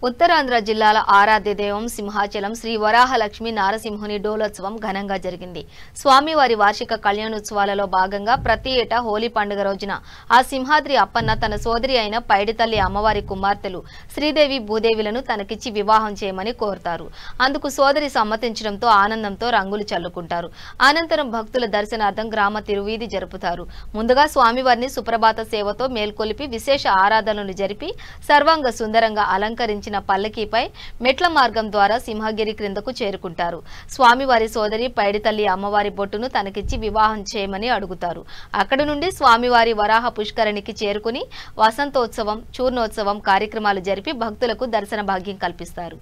ఉత్తరాంధ్ర జిల్లాల ఆరాధ్య దైవం సింహాచలం శ్రీ వరాహలక్ష్మి నారసింహుని డోలోత్సవం ఘనంగా జరిగింది. స్వామివారి వార్షిక కళ్యాణోత్సవాలలో భాగంగా ప్రతి ఏటా హోలీ పండుగ రోజున ఆ సింహాద్రి అప్పన్న తన సోదరి అయిన పైడితల్లి అమ్మవారి కుమార్తెలు శ్రీదేవి భూదేవిలను తనకిచ్చి వివాహం చేయమని కోరుతారు. అందుకు సోదరి సమ్మతించడంతో ఆనందంతో రంగులు చల్లుకుంటారు. అనంతరం భక్తుల దర్శనార్థం గ్రామ తిరువీధి జరుపుతారు. ముందుగా స్వామివారిని సుప్రభాత సేవతో మేల్కొలిపి విశేష ఆరాధనలు జరిపి సర్వాంగ సుందరంగా అలంకరించిన పల్లకీపై మెట్ల మార్గం ద్వారా సింహగిరి క్రిందకు చేరుకుంటారు. స్వామివారి సోదరి పైడితల్లి అమ్మవారి బొట్టును తనకిచ్చి వివాహం చేయమని అడుగుతారు. అక్కడి నుండి స్వామివారి వరాహ పుష్కరిణికి చేరుకుని వసంతోత్సవం, చూర్ణోత్సవం కార్యక్రమాలు జరిపి భక్తులకు దర్శన భాగ్యం కల్పిస్తారు.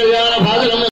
కళ్యాణ